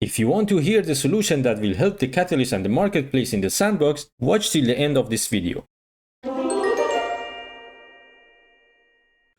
If you want to hear the solution that will help the catalyst and the marketplace in the sandbox, watch till the end of this video.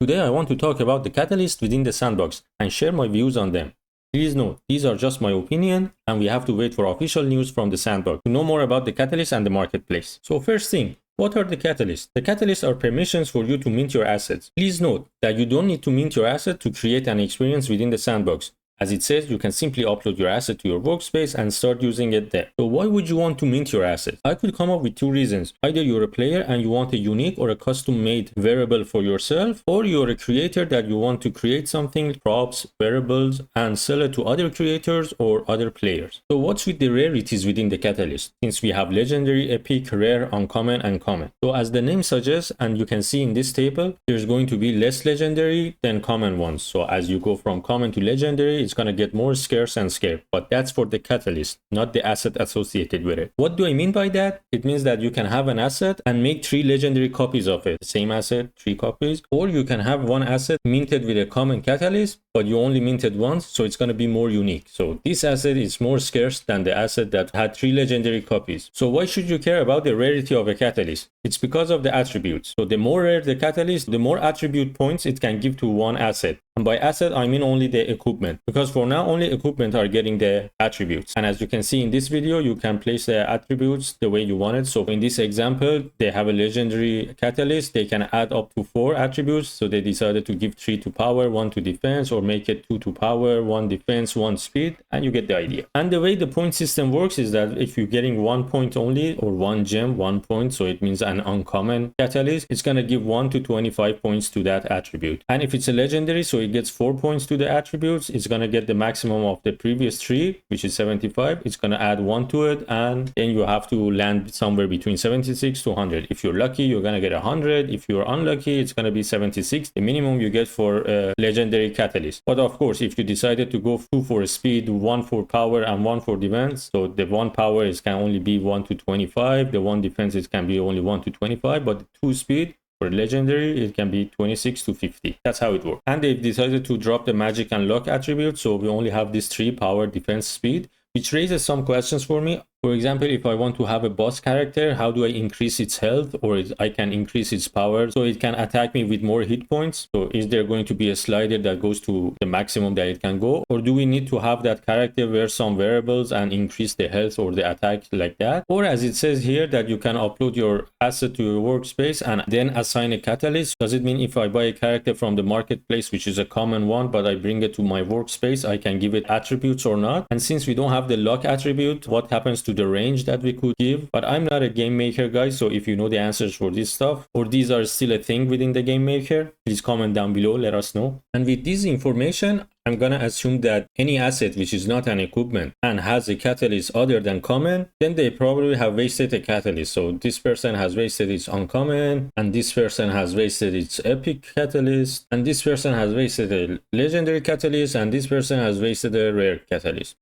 Today I want to talk about the catalyst within the sandbox and share my views on them. Please note, these are just my opinion and we have to wait for official news from the sandbox to know more about the catalyst and the marketplace. So first thing, what are the catalysts? The catalysts are permissions for you to mint your assets. Please note that you don't need to mint your asset to create an experience within the sandbox. As it says, you can simply upload your asset to your workspace and start using it there. So why would you want to mint your asset? I could come up with two reasons. Either you're a player and you want a unique or a custom made variable for yourself, or you're a creator that you want to create something, props, variables, and sell it to other creators or other players. So what's with the rarities within the catalyst? Since we have legendary, epic, rare, uncommon, and common. So as the name suggests, and you can see in this table, there's going to be less legendary than common ones. So as you go from common to legendary, it's going to get more scarce and scarce, but that's for the catalyst, not the asset associated with it. What do I mean by that? It means that you can have an asset and make 3 legendary copies of it. Same asset, 3 copies. Or you can have one asset minted with a common catalyst, but you only minted once, so it's going to be more unique. So this asset is more scarce than the asset that had 3 legendary copies. So why should you care about the rarity of a catalyst? It's because of the attributes. So the more rare the catalyst, the more attribute points it can give to one asset. And by asset, I mean only the equipment, because for now only equipment are getting the attributes. And as you can see in this video, you can place the attributes the way you want it. So in this example, they have a legendary catalyst. They can add up to 4 attributes. So they decided to give 3 to power, 1 to defense, or make it 2 to power, 1 defense, 1 speed, and you get the idea. And the way the point system works is that if you're getting 1 point only, or 1 gem, 1 point, so it means an uncommon catalyst, it's going to give 1 to 25 points to that attribute. And if it's a legendary, so it gets 4 points to the attributes, it's going to get the maximum of the previous 3, which is 75. It's going to add 1 to it, and then you have to land somewhere between 76 to 100. If you're lucky, you're going to get 100. If you're unlucky, it's going to be 76, the minimum you get for a legendary catalyst. But of course, if you decided to go 2 for speed, 1 for power, and 1 for defense, so the 1 power is can only be 1 to 25, the 1 defense is can be only 1 to 25, but the 2 speed for legendary, it can be 26 to 50. That's how it works. And they've decided to drop the magic and luck attribute. So we only have these 3: power, defense, speed, which raises some questions for me. For example, if I want to have a boss character, how do I increase its health, or I can increase its power so it can attack me with more hit points? So is there going to be a slider that goes to the maximum that it can go? Or do we need to have that character wear some variables and increase the health or the attack like that? Or as it says here that you can upload your asset to your workspace and then assign a catalyst. Does it mean if I buy a character from the marketplace, which is a common one, but I bring it to my workspace, I can give it attributes or not? And since we don't have the luck attribute, what happens to the range that we could give? But I'm not a game maker, guys, so if you know the answers for this stuff, or these are still a thing within the game maker, please comment down below, let us know. And with this information, I'm gonna assume that any asset which is not an equipment and has a catalyst other than common, then they probably have wasted a catalyst. So this person has wasted its uncommon, and this person has wasted its epic catalyst, and this person has wasted a legendary catalyst, and this person has wasted a rare catalyst.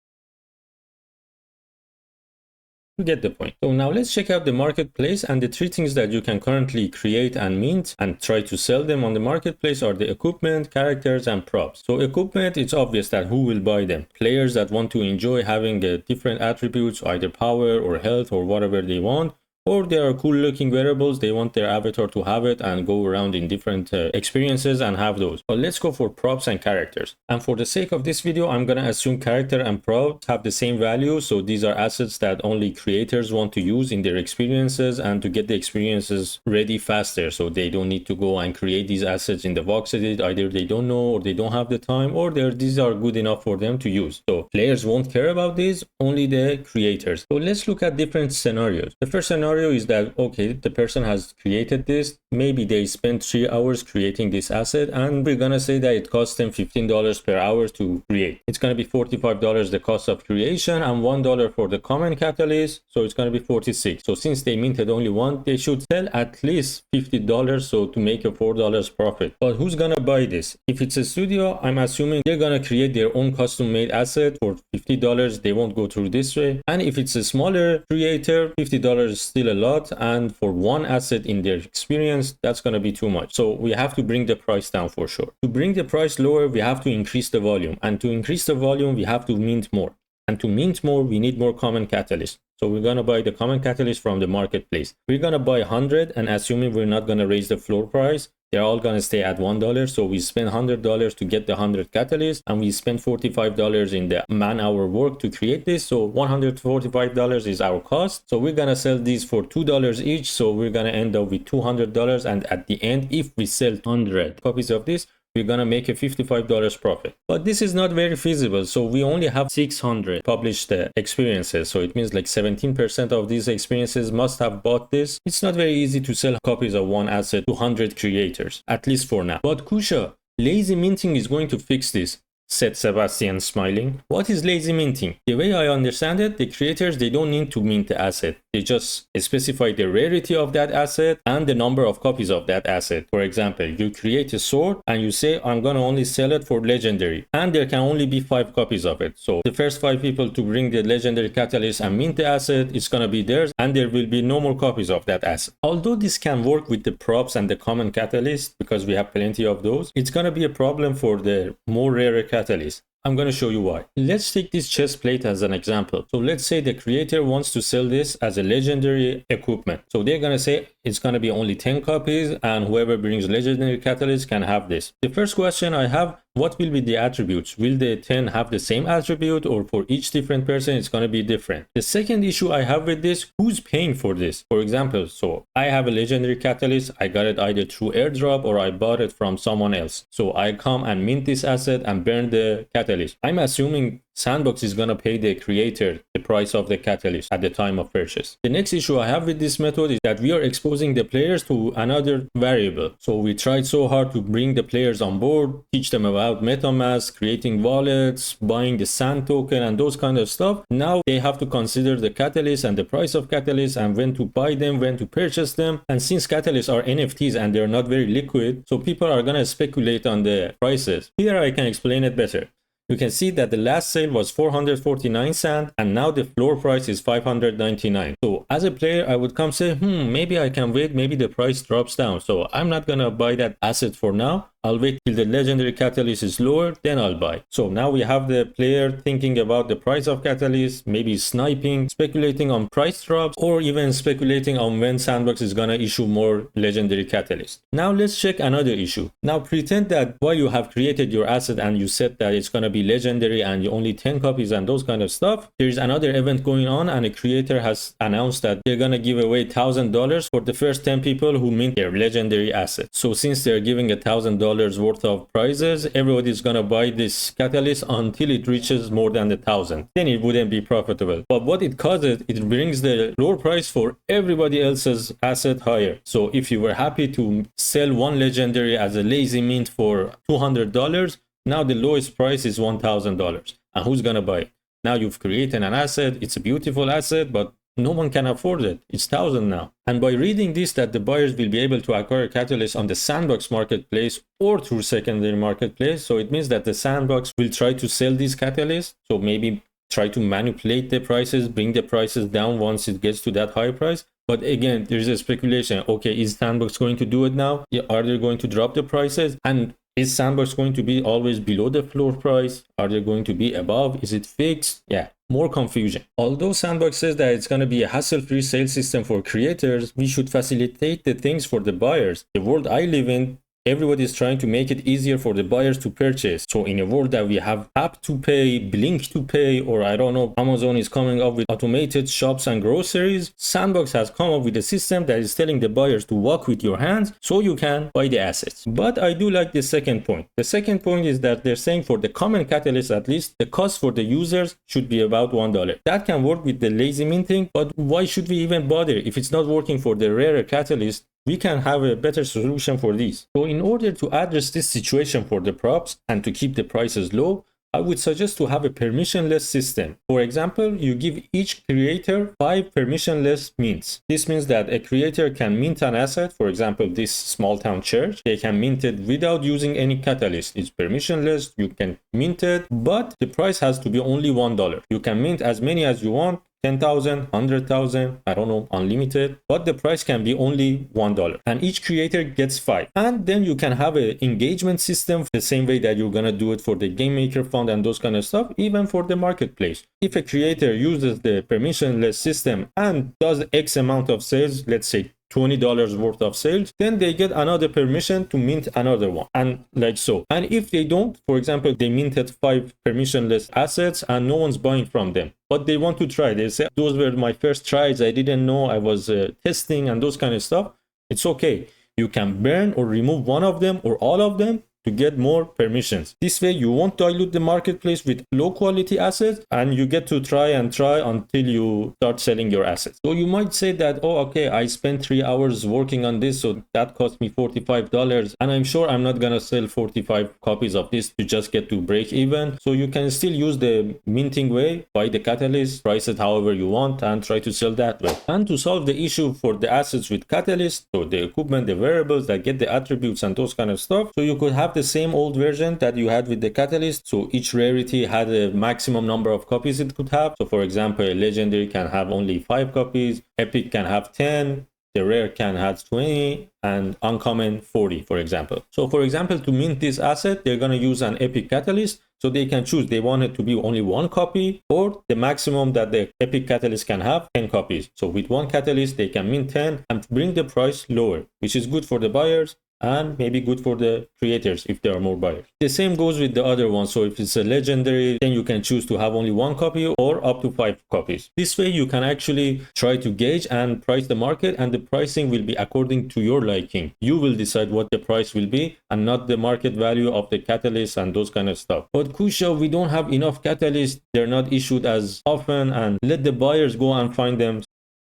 You get the point. So now let's check out the marketplace, and the 3 things that you can currently create and mint and try to sell them on the marketplace are the equipment, characters, and props. So equipment, it's obvious that who will buy them? Players that want to enjoy having different attributes, either power or health or whatever they want. Or they are cool looking variables, they want their avatar to have it and go around in different experiences and have those. But let's go for props and characters. And for the sake of this video, I'm gonna assume character and props have the same value. So these are assets that only creators want to use in their experiences and to get the experiences ready faster. So they don't need to go and create these assets in the Vox edit. Either they don't know, or they don't have the time, or these are good enough for them to use. So players won't care about these, only the creators. So let's look at different scenarios. The first scenario is that, okay, the person has created this, maybe they spent 3 hours creating this asset, and we're gonna say that it costs them $15 per hour to create. It's gonna be $45 the cost of creation and $1 for the common catalyst, so it's gonna be $46. So since they minted only 1, they should sell at least $50, so to make a $4 profit. But who's gonna buy this? If it's a studio, I'm assuming they're gonna create their own custom made asset for $50. They won't go through this way. And if it's a smaller creator, $50 is still a lot, and for one asset in their experience, that's going to be too much. So we have to bring the price down for sure. To bring the price lower, we have to increase the volume, and to increase the volume, we have to mint more. And to mint more, we need more common catalyst. So we're going to buy the common catalyst from the marketplace. We're going to buy 100, and assuming we're not going to raise the floor price, they're all going to stay at $1. So we spend $100 to get the 100 catalysts, and we spend $45 in the man-hour work to create this. So $145 is our cost. So we're going to sell these for $2 each. So we're going to end up with $200. And at the end, if we sell 100 copies of this, we're gonna make a $55 profit. But this is not very feasible. So we only have 600 published experiences. So it means like 17% of these experiences must have bought this. It's not very easy to sell copies of one asset to 100 creators, at least for now. But Koosha, lazy minting is going to fix this, said Sebastian, smiling. What is lazy minting? The way I understand it, the creators, they don't need to mint the asset. They just specify the rarity of that asset and the number of copies of that asset. For example, you create a sword and you say, I'm going to only sell it for legendary. And there can only be 5 copies of it. So the first 5 people to bring the legendary catalyst and mint the asset, it's going to be theirs. And there will be no more copies of that asset. Although this can work with the props and the common catalyst, because we have plenty of those, it's going to be a problem for the more rare catalyst. I'm going to show you why. Let's take this chest plate as an example. So let's say the creator wants to sell this as a legendary equipment. So they're going to say it's going to be only 10 copies and whoever brings legendary catalyst can have this. The first question I have, what will be the attributes? Will the 10 have the same attribute, or for each different person it's going to be different? The second issue I have with this, who's paying for this? For example, so I have a legendary catalyst. I got it either through airdrop or I bought it from someone else. So I come and mint this asset and burn the catalyst. I'm assuming Sandbox is going to pay the creator the price of the catalyst at the time of purchase. The next issue I have with this method is that we are exposing the players to another variable. So we tried so hard to bring the players on board, teach them about MetaMask, creating wallets, buying the Sand token and those kind of stuff. Now they have to consider the catalyst and the price of catalyst and when to buy them, when to purchase them. And since catalysts are NFTs and they're not very liquid, so people are going to speculate on the prices. Here I can explain it better. You can see that the last sale was 449 Sand and now the floor price is 599. So as a player, I would come say, maybe I can wait, maybe the price drops down. So I'm not gonna buy that asset for now. I'll wait till the legendary catalyst is lower, then I'll buy. So now we have the player thinking about the price of catalyst, maybe sniping, speculating on price drops, or even speculating on when Sandbox is gonna issue more legendary catalyst. Now let's check another issue. Now pretend that while you have created your asset and you said that it's gonna be legendary and you only 10 copies and those kind of stuff, there is another event going on and a creator has announced that they're gonna give away $1,000 for the first 10 people who mint their legendary asset. So since they're giving $1,000 worth of prizes, everybody's gonna buy this catalyst until it reaches more than 1,000. Then it wouldn't be profitable. But what it causes, it brings the floor price for everybody else's asset higher. So if you were happy to sell one legendary as a lazy mint for $200, now the lowest price is $1,000. And who's gonna buy it? Now you've created an asset, it's a beautiful asset, but no one can afford it. It's 1,000 now. And by reading this, that the buyers will be able to acquire catalysts on the Sandbox marketplace or through secondary marketplace. So it means that the Sandbox will try to sell these catalysts. So maybe try to manipulate the prices, bring the prices down once it gets to that high price. But again, there's a speculation. Okay, is Sandbox going to do it now? Are they going to drop the prices? And is Sandbox going to be always below the floor price? Are they going to be above? Is it fixed? Yeah, more confusion. Although Sandbox says that it's going to be a hassle-free sales system for creators, we should facilitate the things for the buyers. The world I live in, everybody is trying to make it easier for the buyers to purchase. So in a world that we have tap to pay, blink to pay, or I don't know, Amazon is coming up with automated shops and groceries, Sandbox has come up with a system that is telling the buyers to walk with your hands so you can buy the assets. But I do like the second point. The second point is that they're saying for the common catalyst at least, the cost for the users should be about $1. That can work with the lazy minting, but why should we even bother? If it's not working for the rarer catalyst, we can have a better solution for these. So in order to address this situation for the props and to keep the prices low, I would suggest to have a permissionless system. For example, you give each creator 5 permissionless mints. This means that a creator can mint an asset, for example, this small town church. They can mint it without using any catalyst. It's permissionless, you can mint it, but the price has to be only $1. You can mint as many as you want. 10,000, 100,000, I don't know, unlimited, but the price can be only $1 and each creator gets 5. And then you can have an engagement system the same way that you're gonna do it for the game maker fund and those kind of stuff, even for the marketplace. If a creator uses the permissionless system and does X amount of sales, let's say $20 worth of sales, then they get another permission to mint another one, and like so. And if they don't, for example, they minted 5 permissionless assets and no one's buying from them, but they want to try, they say those were my first tries, I didn't know, I was testing and those kind of stuff, it's okay. You can burn or remove one of them or all of them to get more permissions. This way you won't dilute the marketplace with low quality assets, and you get to try until you start selling your assets. So you might say that, oh, okay, I spent 3 hours working on this, so that cost me $45, and I'm sure I'm not gonna sell 45 copies of this to just get to break even. So you can still use the minting way, buy the catalyst, price it however you want, and try to sell that way. And to solve the issue for the assets with catalyst, so the equipment, the variables that get the attributes and those kind of stuff, so you could have the same old version that you had with the catalyst. So each rarity had a maximum number of copies it could have. So for example, a legendary can have only 5 copies, epic can have 10, the rare can have 20, and uncommon 40, for example. So for example, to mint this asset, they're going to use an epic catalyst. So they can choose, they want it to be only 1 copy, or the maximum that the epic catalyst can have, 10 copies. So with 1 catalyst, they can mint 10 and bring the price lower, which is good for the buyers and maybe good for the creators if there are more buyers. The same goes with the other one. So if it's a legendary, then you can choose to have only 1 copy or up to 5 copies. This way you can actually try to gauge and price the market, and the pricing will be according to your liking. You will decide what the price will be and not the market value of the catalyst and those kind of stuff. But Koosha, we don't have enough catalysts, they're not issued as often, and let the buyers go and find them.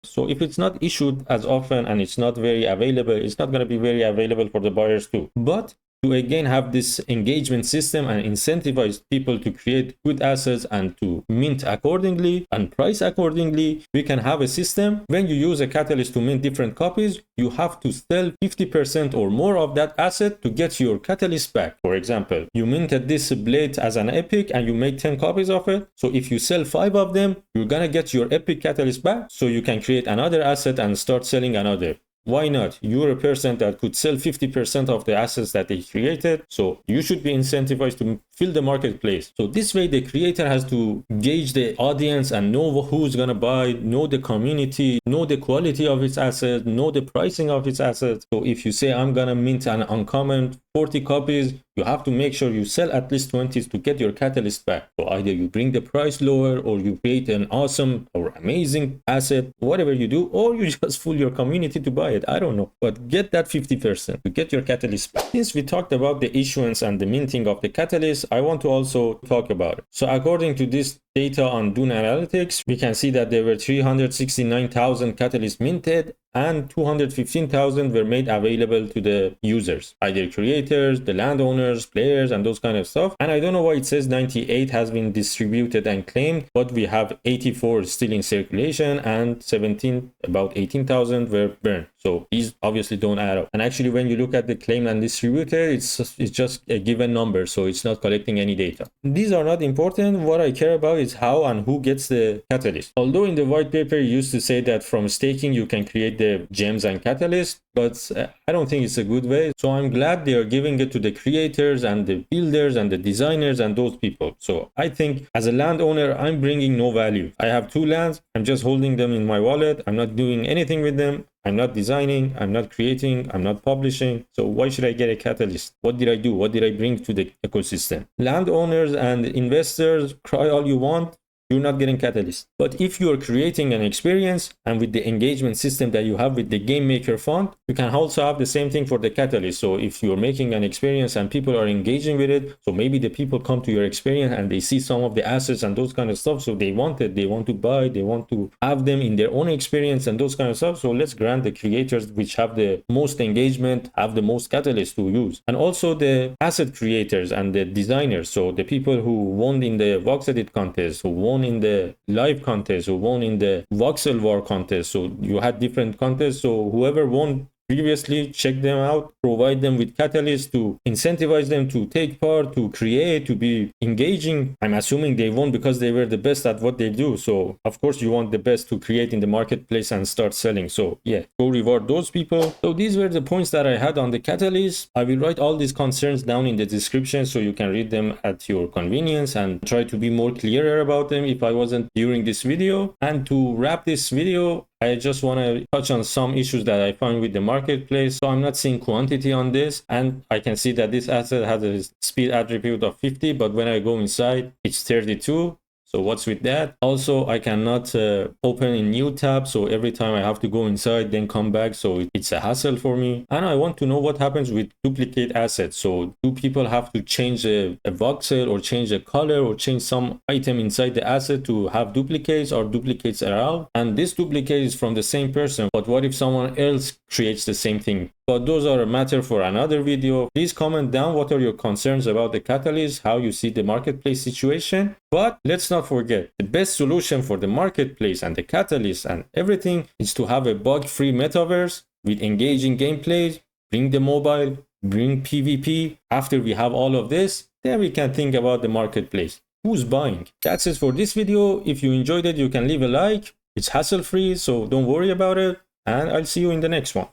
So if it's not issued as often and it's not very available, it's not going to be very available for the buyers too. But to again have this engagement system and incentivize people to create good assets and to mint accordingly and price accordingly, we can have a system. When you use a catalyst to mint different copies, you have to sell 50% or more of that asset to get your catalyst back. For example, you minted this blade as an epic and you make 10 copies of it. So if you sell 5 of them, you're gonna get your epic catalyst back, so you can create another asset and start selling another. Why not? You're a person that could sell 50% of the assets that they created, so you should be incentivized to fill the marketplace. So this way the creator has to gauge the audience and know who's gonna buy, know the community, know the quality of its assets, know the pricing of its assets. So if you say I'm gonna mint an uncommon 40 copies, you have to make sure you sell at least 20 to get your catalyst back. So either you bring the price lower, or you create an awesome or amazing asset, whatever you do, or you just fool your community to buy it. I don't know, but get that 50% to get your catalyst back. Since we talked about the issuance and the minting of the catalyst, I want to also talk about it. So according to this data on Dune Analytics, we can see that there were 369,000 catalysts minted and 215,000 were made available to the users, either creators, the landowners, players, and those kind of stuff. And I don't know why it says 98 has been distributed and claimed, but we have 84 still in circulation and about 18,000 were burned. So these obviously don't add up. And actually, when you look at the claimed and distributed, it's just a given number, so it's not collecting any data. These are not important. What I care about is how and who gets the catalyst. Although in the white paper it used to say that from staking you can create the gems and catalysts, but I don't think it's a good way. So I'm glad they are giving it to the creators and the builders and the designers and those people. So I think as a landowner, I'm bringing no value. I have 2 lands, I'm just holding them in my wallet, I'm not doing anything with them. I'm not designing, I'm not creating, I'm not publishing. So why should I get a catalyst? What did I do? What did I bring to the ecosystem? Landowners and investors, cry all you want, you're not getting catalyst. But if you're creating an experience, and with the engagement system that you have with the game maker font, you can also have the same thing for the catalyst. So if you're making an experience and people are engaging with it, so maybe the people come to your experience and they see some of the assets and those kind of stuff, so they want it, they want to buy, they want to have them in their own experience and those kind of stuff. So let's grant the creators which have the most engagement, have the most catalyst to use. And also the asset creators and the designers, so the people who won in the Vox Edit contest, who won in the live contest, who won in the voxel war contest. So you had different contests, so whoever won previously, check them out, provide them with catalysts to incentivize them to take part, to create, to be engaging. I'm assuming they won because they were the best at what they do. So of course you want the best to create in the marketplace and start selling. So yeah, go reward those people. So these were the points that I had on the catalyst. I will write all these concerns down in the description so you can read them at your convenience and try to be more clearer about them if I wasn't during this video. And to wrap this video, I just want to touch on some issues that I found with the marketplace. So I'm not seeing quantity on this, and I can see that this asset has a speed attribute of 50, but when I go inside, it's 32. So what's with that? Also, I cannot open a new tab. So every time I have to go inside, then come back. So it's a hassle for me. And I want to know what happens with duplicate assets. So do people have to change a voxel or change a color or change some item inside the asset to have duplicates, or duplicates are out? And this duplicate is from the same person. But what if someone else creates the same thing? But those are a matter for another video. Please comment down what are your concerns about the catalyst, how you see the marketplace situation. But let's not forget, the best solution for the marketplace and the catalyst and everything is to have a bug-free metaverse with engaging gameplay, bring the mobile, bring PvP. After we have all of this, then we can think about the marketplace. Who's buying? That's it for this video. If you enjoyed it, you can leave a like. It's hassle-free, so don't worry about it. And I'll see you in the next one.